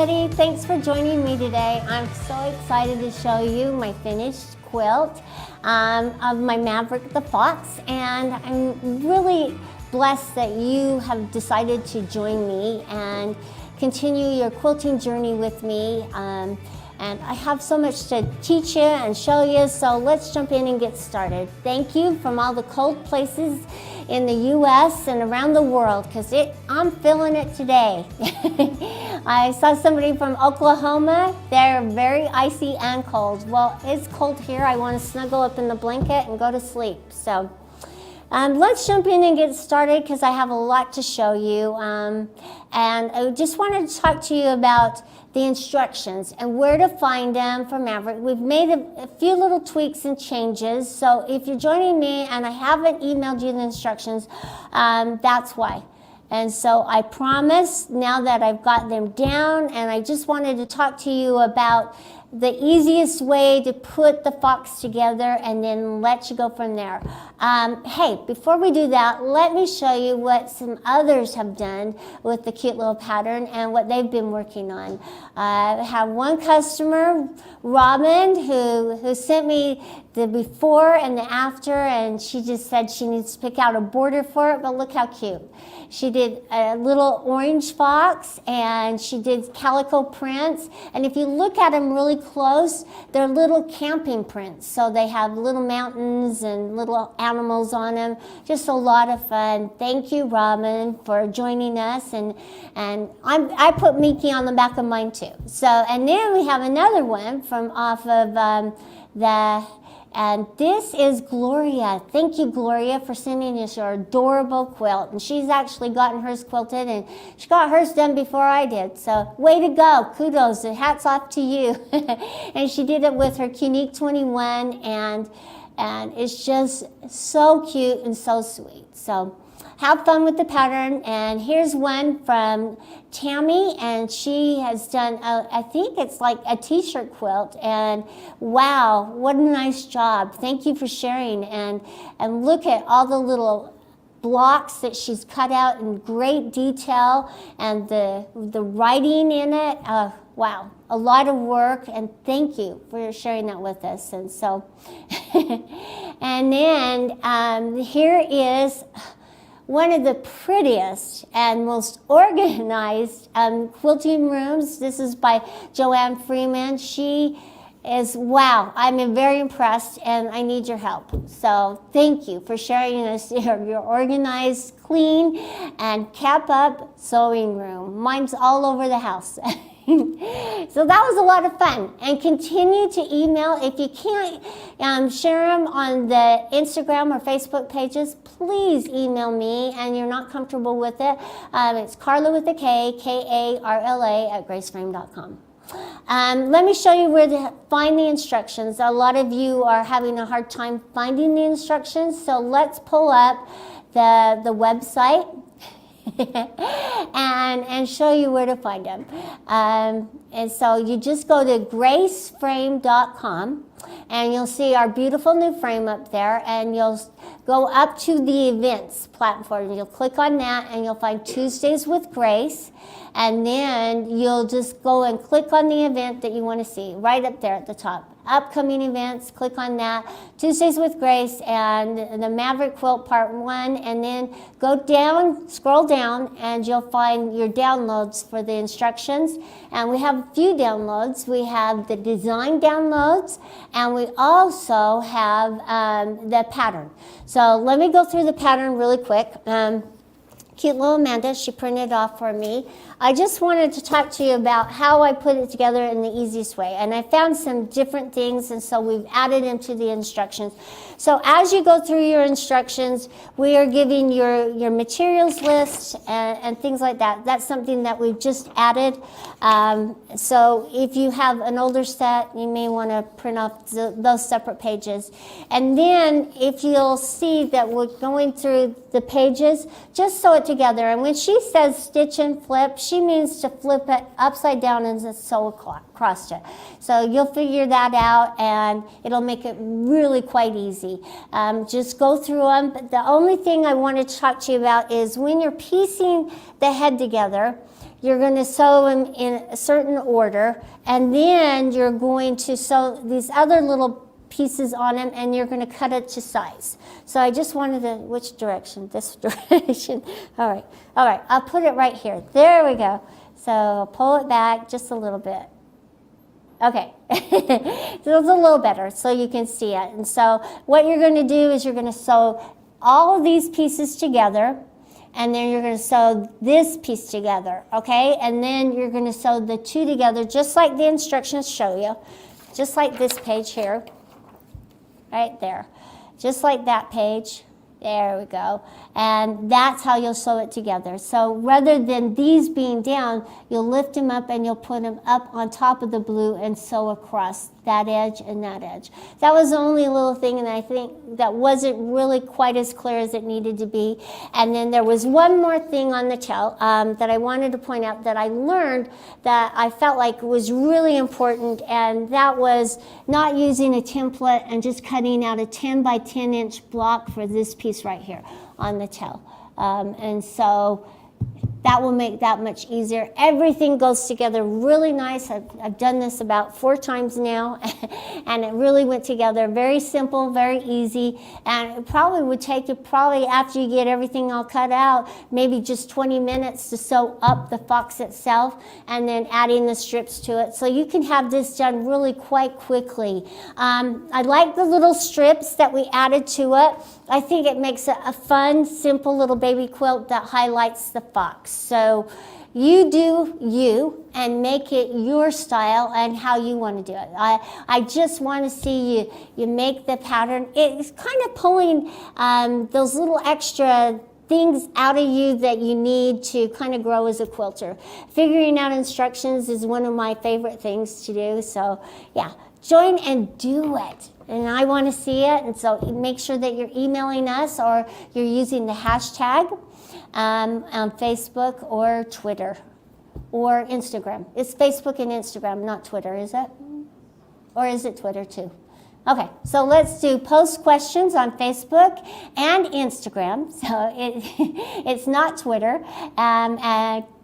everybody. Thanks for joining me today. I'm so excited to show you my finished quilt of my Maverick the Fox, and I'm really blessed that you have decided to join me and continue your quilting journey with me. And I have so much to teach you and show you, so let's jump in and get started. Thank you from all the cold places in the U.S. and around the world, because I'm feeling it today. I saw somebody from Oklahoma. They're very icy and cold. Well, it's cold here. I want to snuggle up in the blanket and go to sleep. So let's jump in and get started, because I have a lot to show you. And I just wanted to talk to you about the instructions and where to find them for Maverick. We've made a few little tweaks and changes, so if you're joining me and I haven't emailed you the instructions, that's why. And so I promise now that I've got them down, and I just wanted to talk to you about the easiest way to put the fox together and then let you go from there. Hey, before we do that, let me show you what some others have done with the cute little pattern and what they've been working on. I have one customer, Robin, who sent me the before and the after, and she just said she needs to pick out a border for it, but look how cute. She did a little orange fox, and she did calico prints, and if you look at them really close, they're little camping prints, so they have little mountains and little animals on them. Just a lot of fun. Thank you, Robin, for joining us, and I put Mickey on the back of mine too. So, and then we have another one from off of and this is Gloria. Thank you, Gloria, for sending us your adorable quilt. And she's actually gotten hers quilted, and she got hers done before I did. So way to go. Kudos. Hats off to you. And she did it with her Unique 21, and it's just so cute and so sweet. So have fun with the pattern. And here's one from Tammy, and she has done, I think it's like a t-shirt quilt, and wow, what a nice job. Thank you for sharing, and look at all the little blocks that she's cut out in great detail, and the writing in it. Wow, a lot of work, and thank you for sharing that with us. And so, and then here is one of the prettiest and most organized quilting rooms. This is by Joanne Freeman. She is, wow, I'm very impressed, and I need your help. So thank you for sharing us your organized, clean, and kept up sewing room. Mine's all over the house. So that was a lot of fun, and continue to email. If you can't share them on the Instagram or Facebook pages, please email me, and you're not comfortable with it. It's Karla with a K, Karla at graceframe.com. Let me show you where to find the instructions. A lot of you are having a hard time finding the instructions, so let's pull up the website and show you where to find them. And so you just go to graceframe.com, and you'll see our beautiful new frame up there, and you'll go up to the events platform. You'll click on that, and you'll find Tuesdays with Grace, and then you'll just go and click on the event that you want to see right up there at the top. Upcoming events, click on that, Tuesdays with Grace, and the Maverick Quilt Part 1, and then go down, scroll down, and you'll find your downloads for the instructions. And we have a few downloads. We have the design downloads, and we also have the pattern. So let me go through the pattern really quick. Cute little Amanda, she printed it off for me. I just wanted to talk to you about how I put it together in the easiest way. And I found some different things, and so we've added them to the instructions. So as you go through your instructions, we are giving your materials list and things like that. That's something that we've just added. So if you have an older set, you may want to print off those separate pages. And then if you'll see that we're going through the pages, just sew it together. And when she says stitch and flip, she means to flip it upside down and sew across it. So you'll figure that out, and it'll make it really quite easy. Just go through them. But the only thing I wanted to talk to you about is when you're piecing the head together, you're going to sew them in a certain order, and then you're going to sew these other little pieces on them, and you're going to cut it to size. So I just wanted to, which direction? This direction. All right, I'll put it right here. There we go. So I'll pull it back just a little bit. Okay, so it's a little better so you can see it. And so what you're going to do is you're going to sew all of these pieces together, and then you're going to sew this piece together, okay? And then you're going to sew the two together just like the instructions show you, just like this page here, right there, just like that page. There we go. And that's how you'll sew it together. So rather than these being down, you'll lift them up and you'll put them up on top of the blue and sew across that edge and that edge. That was the only little thing, and I think that wasn't really quite as clear as it needed to be. And then there was one more thing on the tail that I wanted to point out that I learned that I felt like was really important, and that was not using a template and just cutting out a 10 by 10 inch block for this piece right here on the tail. And so that will make that much easier. Everything goes together really nice. I've done this about 4 times now, and it really went together. Very simple, very easy, and it probably would take you, probably after you get everything all cut out, maybe just 20 minutes to sew up the fox itself, and then adding the strips to it. So you can have this done really quite quickly. I like the little strips that we added to it. I think it makes it a fun, simple little baby quilt that highlights the fox. So you do you and make it your style and how you want to do it. I just want to see you make the pattern. It's kind of pulling those little extra things out of you that you need to kind of grow as a quilter. Figuring out instructions is one of my favorite things to do. So yeah, join and do it. And I want to see it, and so make sure that you're emailing us or you're using the hashtag on Facebook or Twitter or Instagram. It's Facebook and Instagram, not Twitter, is it? Or is it Twitter too? Okay, so let's do post questions on Facebook and Instagram. So it's not Twitter.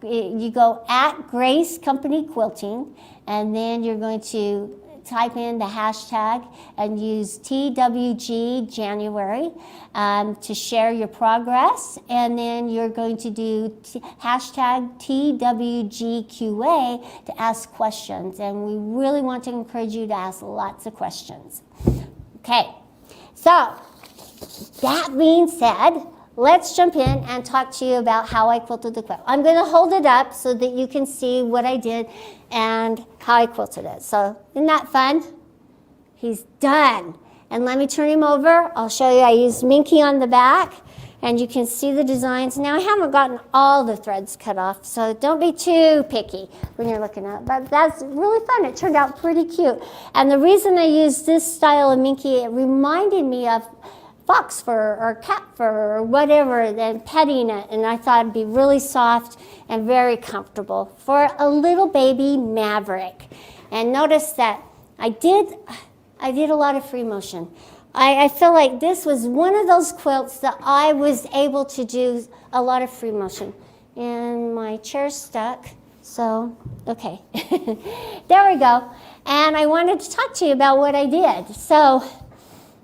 You go at Grace Company Quilting, and then you're going to type in the hashtag and use TWG January to share your progress, and then you're going to do hashtag TWGQA to ask questions, and we really want to encourage you to ask lots of questions. Okay, so that being said, let's jump in and talk to you about how I quilted the quilt. I'm going to hold it up so that you can see what I did and how I quilted it. So isn't that fun? He's done. And let me turn him over. I'll show you. I used Minky on the back, and you can see the designs. Now I haven't gotten all the threads cut off, so don't be too picky when you're looking at it. But that's really fun. It turned out pretty cute. And the reason I used this style of Minky, it reminded me of fox fur or cat fur or whatever, then petting it, and I thought it'd be really soft and very comfortable for a little baby maverick. And notice that I did a lot of free motion. I feel like this was one of those quilts that I was able to do a lot of free motion. And my chair's stuck, so okay. There we go. And I wanted to talk to you about what I did. So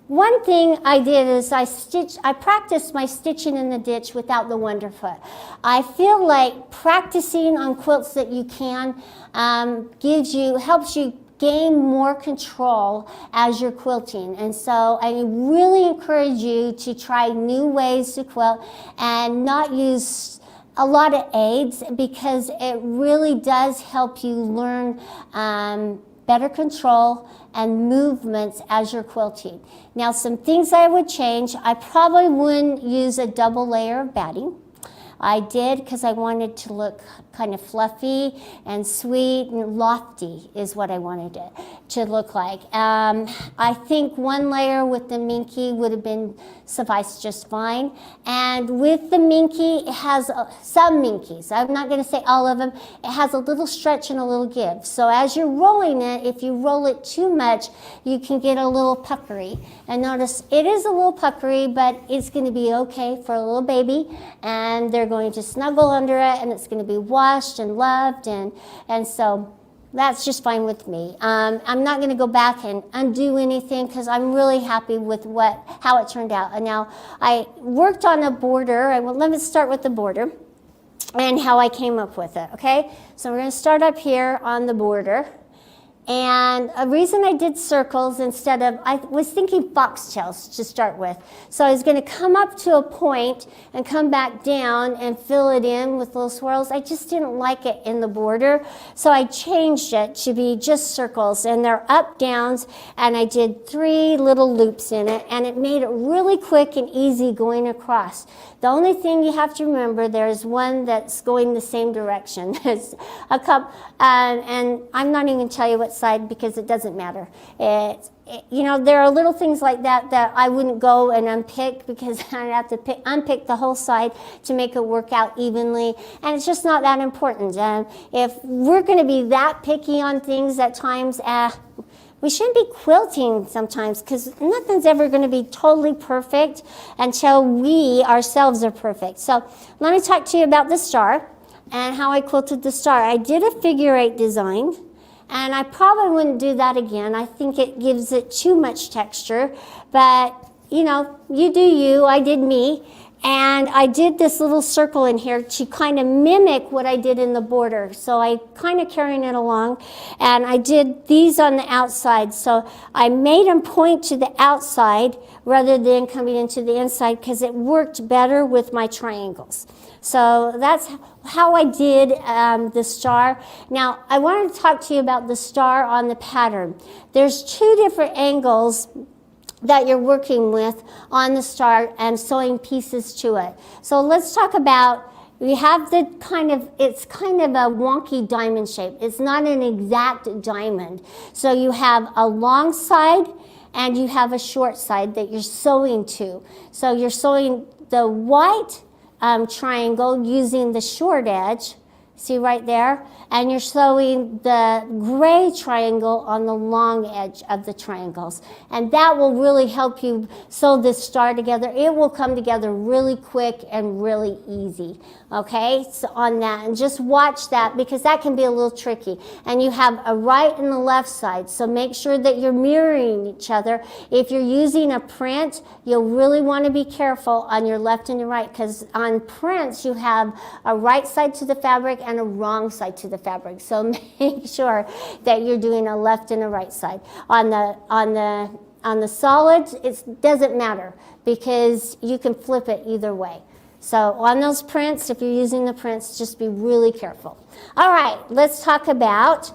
one thing I did is I practiced my stitching in the ditch without the Wonderfoot. I feel like practicing on quilts that you can helps you gain more control as you're quilting. And so I really encourage you to try new ways to quilt and not use a lot of aids, because it really does help you learn better control and movements as you're quilting. Now, some things I would change: I probably wouldn't use a double layer of batting. I did because I wanted to look kind of fluffy and sweet and lofty is what I wanted it to look like. I think one layer with the Minky would have been sufficed just fine. And with the Minky, it has some Minkies. I'm not going to say all of them. It has a little stretch and a little give. So as you're rolling it, if you roll it too much, you can get a little puckery. And notice it is a little puckery, but it's going to be okay for a little baby. And they're going to snuggle under it, and it's going to be washed and loved, and so that's just fine with me. I'm not going to go back and undo anything because I'm really happy with how it turned out. And now I worked on a border. Let me start with the border and how I came up with it, okay? So we're going to start up here on the border. And a reason I did circles instead of, I was thinking foxtails to start with. So I was going to come up to a point and come back down and fill it in with little swirls. I just didn't like it in the border. So I changed it to be just circles, and they're up, downs, and I did 3 little loops in it, and it made it really quick and easy going across. The only thing you have to remember, there's one that's going the same direction. There's a couple, and I'm not even going to tell you what side because it doesn't matter. You know, there are little things like that that I wouldn't go and unpick because I'd have to unpick the whole side to make it work out evenly, and it's just not that important. If we're going to be that picky on things at times, we shouldn't be quilting sometimes because nothing's ever going to be totally perfect until we ourselves are perfect. So let me talk to you about the star and how I quilted the star. I did a figure 8 design, and I probably wouldn't do that again. I think it gives it too much texture, but you know, you do you, I did me. And I did this little circle in here to kind of mimic what I did in the border. So I kind of carrying it along, and I did these on the outside. So I made them point to the outside rather than coming into the inside because it worked better with my triangles. So that's how I did the star. Now I wanted to talk to you about the star on the pattern. There's 2 different angles that you're working with on the star and sewing pieces to it. So let's talk about, we have the it's kind of a wonky diamond shape. It's not an exact diamond. So you have a long side and you have a short side that you're sewing to. So you're sewing the white triangle using the short edge, see right there, and you're sewing the gray triangle on the long edge of the triangles. And that will really help you sew this star together. It will come together really quick and really easy, okay? So on that, and just watch that because that can be a little tricky. And you have a right and a left side, so make sure that you're mirroring each other. If you're using a print, you'll really want to be careful on your left and your right because on prints you have a right side to the fabric and a wrong side to the fabric. So make sure that you're doing a left and a right side. On the solids, it doesn't matter because you can flip it either way. So on those prints, if you're using the prints, just be really careful. All right, let's talk about,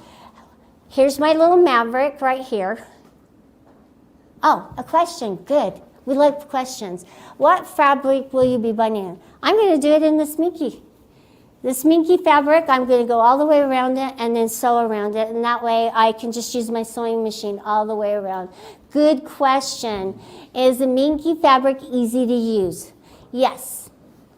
here's my little maverick right here. Oh, a question, good. We like questions. What fabric will you be binding? I'm going to do it in the Sminky. The Sminky fabric, I'm going to go all the way around it and then sew around it, and that way I can just use my sewing machine all the way around. Good question. Is the Minky fabric easy to use? Yes.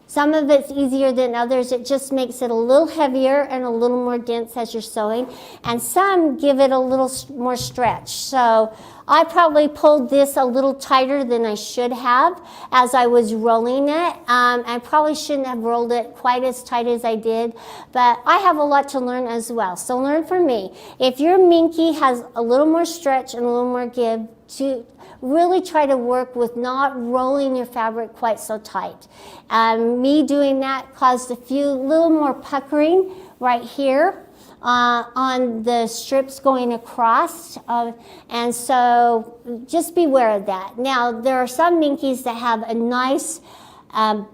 Some of it's easier than others. It just makes it a little heavier and a little more dense as you're sewing, and some give it a little more stretch. So I probably pulled this a little tighter than I should have as I was rolling it. I probably shouldn't have rolled it quite as tight as I did, but I have a lot to learn as well. So learn from me. If your Minky has a little more stretch and a little more give, to really try to work with not rolling your fabric quite so tight. Me doing that caused a little more puckering right here on the strips going across, and so just beware of that. Now there are some Minkies that have a nice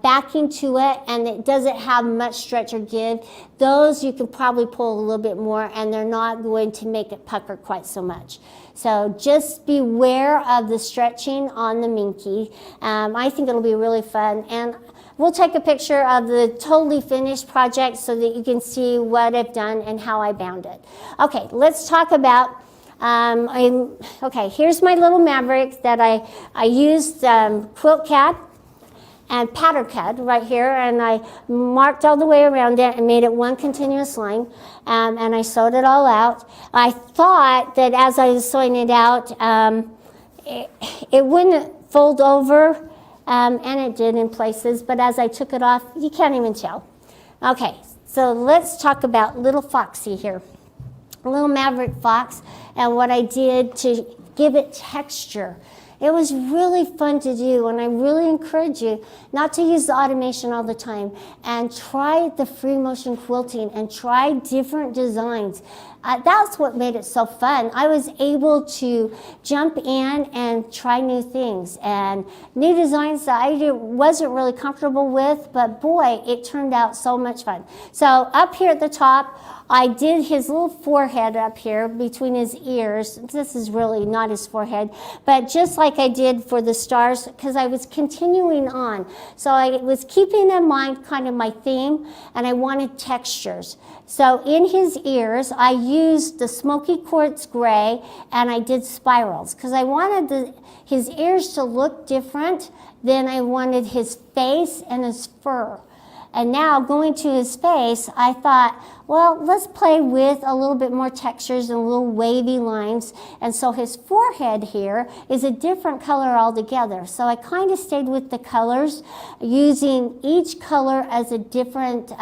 backing to it and it doesn't have much stretch or give. Those you can probably pull a little bit more and they're not going to make it pucker quite so much. So just beware of the stretching on the Minky. I think it'll be really fun, and we'll take a picture of the totally finished project so that you can see what I've done and how I bound it. Okay, let's talk about okay, here's my little maverick that I used quilt CAD and pattern CAD right here, and I marked all the way around it and made it one continuous line, and I sewed it all out. I thought that as I was sewing it out, it wouldn't fold over and it did in places, but as I took it off, you can't even tell. Okay, so let's talk about little Foxy here. Little Maverick Fox, and what I did to give it texture. It was really fun to do, and I really encourage you not to use the automation all the time, and try the free motion quilting and try different designs. That's what made it so fun. I was able to jump in and try new things and new designs that I wasn't really comfortable with, but boy, it turned out so much fun. So up here at the top, I did his little forehead up here between his ears. This is really not his forehead, but just like I did for the stars, because I was continuing on. So I was keeping in mind kind of my theme, and I wanted textures. So in his ears, I used the smoky quartz gray, and I did spirals, because I wanted his ears to look different than I wanted his face and his fur. And now going to his face, I thought, well, let's play with a little bit more textures and little wavy lines. And so his forehead here is a different color altogether. So I kind of stayed with the colors, using each color as a different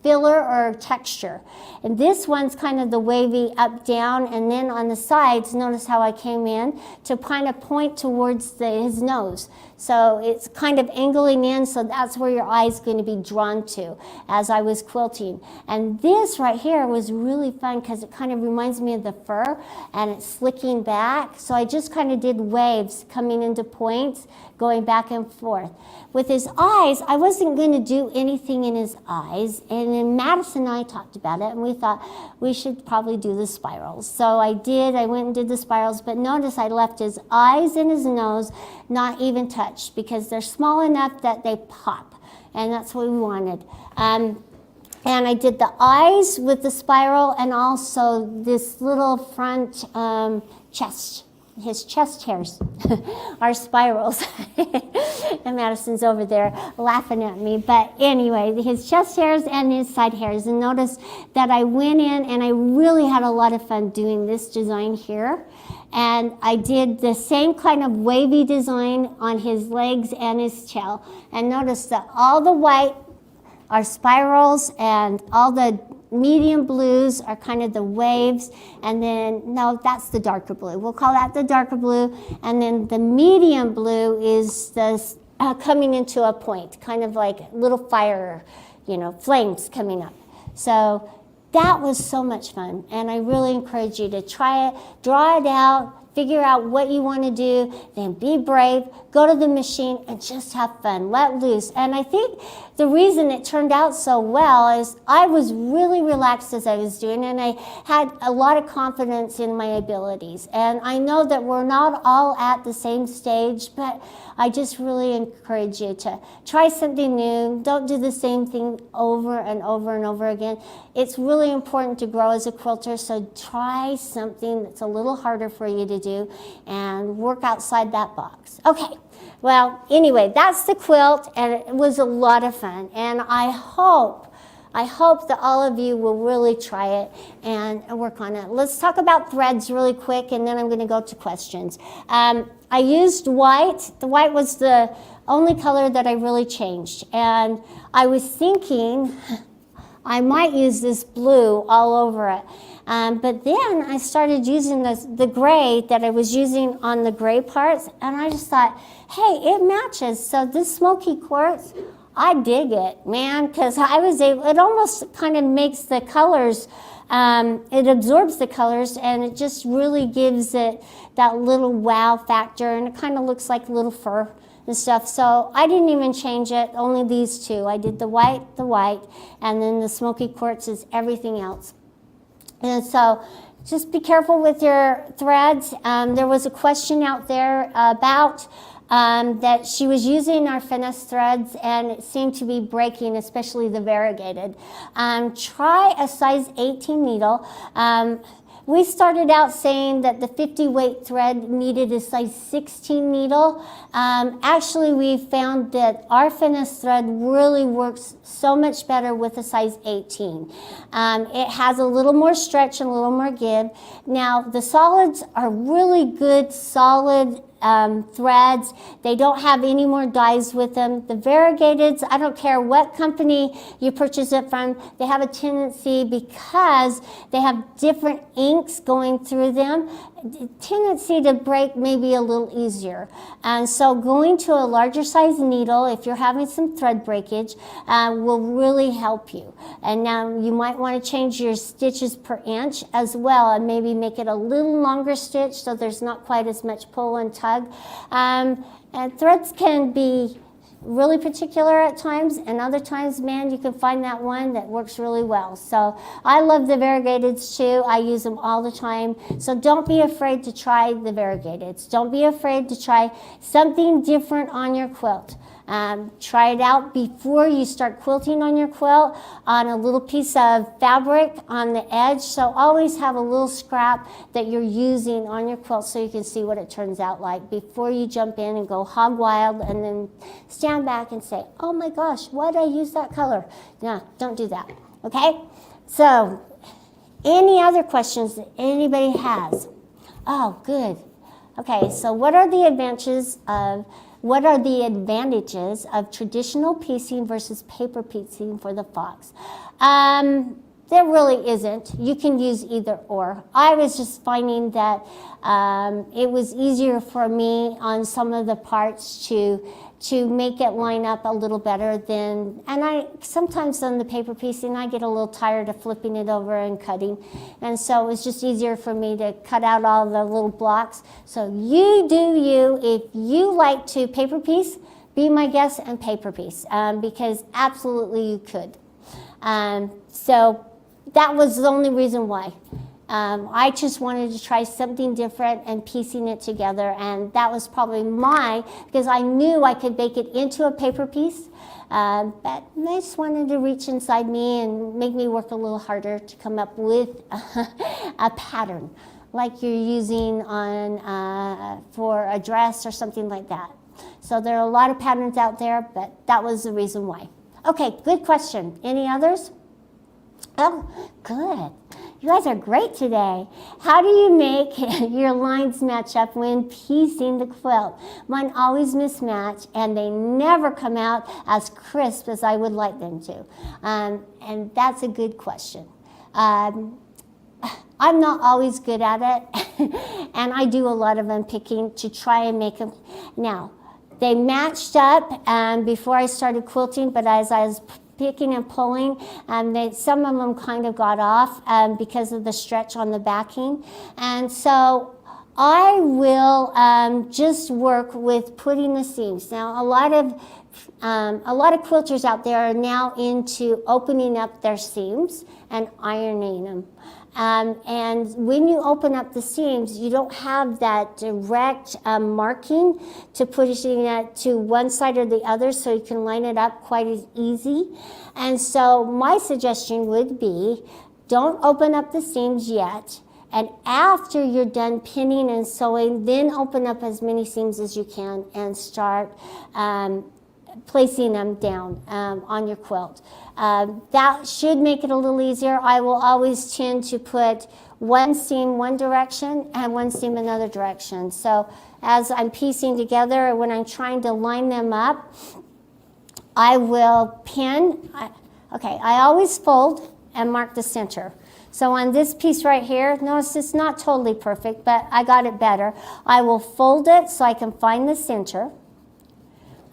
filler or texture. And this one's kind of the wavy up, down, and then on the sides, notice how I came in to kind of point towards his nose. So it's kind of angling in, so that's where your eye is going to be drawn to as I was quilting. And this right here was really fun because it kind of reminds me of the fur, and it's slicking back. So I just kind of did waves coming into points, going back and forth. With his eyes, I wasn't going to do anything in his eyes, and then Madison and I talked about it, and we thought we should probably do the spirals. So I went and did the spirals, but notice I left his eyes and his nose not even touched, because they're small enough that they pop, and that's what we wanted. And I did the eyes with the spiral, and also this little front chest. His chest hairs are spirals. And Madison's over there laughing at me. But anyway, his chest hairs and his side hairs. And notice that I went in and I really had a lot of fun doing this design here. And I did the same kind of wavy design on his legs and his tail. And notice that all the white are spirals, and all the medium blues are kind of the waves, and then, no, that's the darker blue. We'll call that the darker blue, and then the medium blue is the coming into a point, kind of like little fire, flames coming up. So that was so much fun, and I really encourage you to try it, draw it out, figure out what you want to do, then be brave, go to the machine, and just have fun, let loose. And I think the reason it turned out so well is I was really relaxed as I was doing, and I had a lot of confidence in my abilities. And I know that we're not all at the same stage, but I just really encourage you to try something new. Don't do the same thing over and over and over again. It's really important to grow as a quilter, so try something that's a little harder for you to do and work outside that box. Okay, well, anyway, that's the quilt, and it was a lot of fun, and I hope that all of you will really try it and work on it. Let's talk about threads really quick, and then I'm going to go to questions. I used white. The white was the only color that I really changed, and I was thinking I might use this blue all over it. But then I started using the gray that I was using on the gray parts, and I just thought, hey, it matches. So this smoky quartz, I dig it, man, because it almost kind of makes the colors, it absorbs the colors, and it just really gives it that little wow factor, and it kind of looks like little fur and stuff. So I didn't even change it, only these two. I did the white, and then the smoky quartz is everything else. And so just be careful with your threads. There was a question out there about that she was using our finesse threads and it seemed to be breaking, especially the variegated. Try a size 18 needle. We started out saying that the 50 weight thread needed a size 16 needle. Actually, we found that our finesse thread really works so much better with a size 18. It has a little more stretch and a little more give. Now, the solids are really good, solid threads. They don't have any more dyes with them. The variegateds, I don't care what company you purchase it from, they have a tendency, because they have different inks going through them, tendency to break maybe a little easier. And so going to a larger size needle, if you're having some thread breakage, will really help you. And now you might want to change your stitches per inch as well, and maybe make it a little longer stitch so there's not quite as much pull and tug. And threads can be really particular at times, and other times, man, you can find that one that works really well. So I love the variegateds too. I use them all the time. So don't be afraid to try the variegateds. Don't be afraid to try something different on your quilt. Try it out before you start quilting on your quilt on a little piece of fabric on the edge. So always have a little scrap that you're using on your quilt so you can see what it turns out like before you jump in and go hog wild and then stand back and say, oh my gosh, why did I use that color? No, don't do that, okay? So any other questions that anybody has? Oh, good. Okay, so what are the advantages of traditional piecing versus paper piecing for the fox? There really isn't. You can use either or. I was just finding that it was easier for me on some of the parts to make it line up a little better than, and I sometimes on the paper piecing I get a little tired of flipping it over and cutting, and so it was just easier for me to cut out all the little blocks. So you do you. If you like to paper piece, be my guest and paper piece, because absolutely you could. So that was the only reason why. I just wanted to try something different and piecing it together, and that was probably because I knew I could make it into a paper piece, but I just wanted to reach inside me and make me work a little harder to come up with a pattern like you're using on for a dress or something like that. So there are a lot of patterns out there, but that was the reason why. Okay, good question. Any others? Oh, good. You guys are great today. How do you make your lines match up when piecing the quilt? Mine always mismatch, and they never come out as crisp as I would like them to. And that's a good question. I'm not always good at it, and I do a lot of unpicking to try and make them. Now, they matched up before I started quilting, but as I was picking and pulling, some of them kind of got off because of the stretch on the backing. And so I will just work with putting the seams. Now, a lot of quilters out there are now into opening up their seams and ironing them. And when you open up the seams, you don't have that direct marking to pushing it to one side or the other, so you can line it up quite as easy. And so my suggestion would be, don't open up the seams yet. And after you're done pinning and sewing, then open up as many seams as you can and start placing them down on your quilt. That should make it a little easier. I will always tend to put one seam one direction and one seam another direction. So as I'm piecing together, when I'm trying to line them up, I will pin. I always fold and mark the center. So on this piece right here, notice it's not totally perfect, but I got it better. I will fold it so I can find the center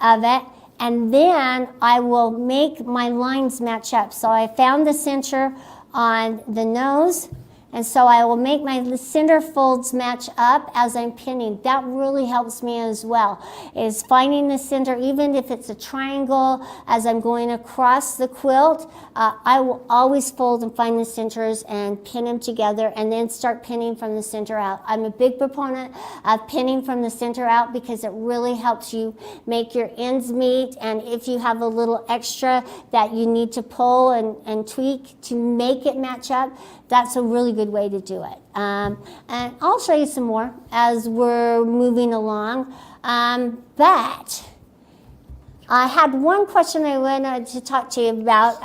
of it, and then I will make my lines match up. So I found the center on the nose, and so I will make my center folds match up as I'm pinning. That really helps me as well, is finding the center, even if it's a triangle as I'm going across the quilt. I will always fold and find the centers and pin them together and then start pinning from the center out. I'm a big proponent of pinning from the center out because it really helps you make your ends meet, and if you have a little extra that you need to pull and tweak to make it match up, that's a really good way to do it. And I'll show you some more as we're moving along. But I had one question I wanted to talk to you about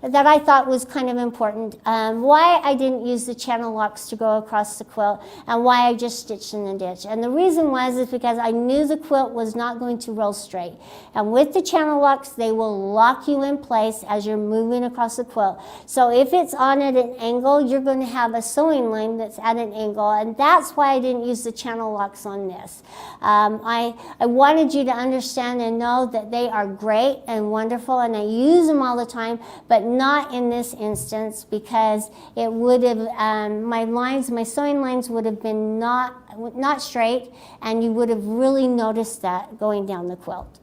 that I thought was kind of important. Why I didn't use the channel locks to go across the quilt, and why I just stitched in the ditch. And the reason is because I knew the quilt was not going to roll straight. And with the channel locks, they will lock you in place as you're moving across the quilt. So if it's on at an angle, you're going to have a sewing line that's at an angle, and that's why I didn't use the channel locks on this. I wanted you to understand and know that they are great and wonderful, and I use them all the time, but not in this instance, because it would have, my sewing lines would have been not straight, and you would have really noticed that going down the quilt.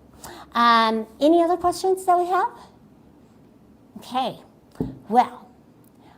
Any other questions that we have? Okay, well,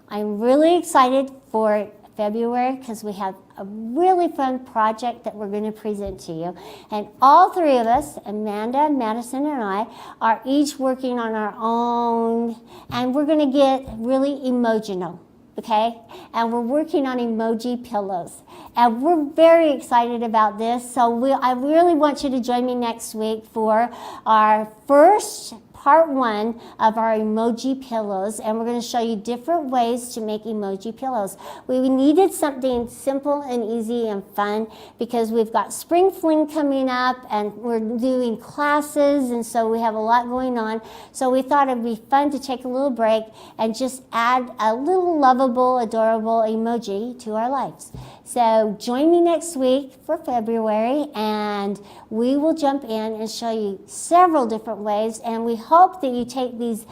I'm really excited for February because we have a really fun project that we're going to present to you. And all three of us, Amanda, Madison, and I, are each working on our own, and we're going to get really emotional, okay? And we're working on emoji pillows. And we're very excited about this, so I really want you to join me next week for our first part 1 of our emoji pillows, and we're going to show you different ways to make emoji pillows. We needed something simple and easy and fun because we've got Spring Fling coming up and we're doing classes, and so we have a lot going on. So we thought it'd be fun to take a little break and just add a little lovable, adorable emoji to our lives. So join me next week for February, and we will jump in and show you several different ways, and we hope that you take these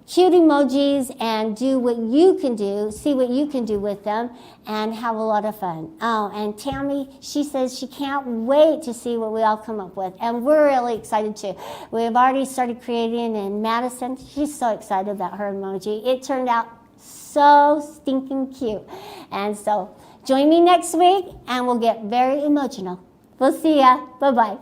cute emojis and do what you can do, see what you can do with them, and have a lot of fun. Oh, and Tammy, she says she can't wait to see what we all come up with, and we're really excited too. We have already started creating, and Madison, she's so excited about her emoji. It turned out so stinking cute. And so join me next week, and we'll get very emotional. We'll see ya. Bye-bye.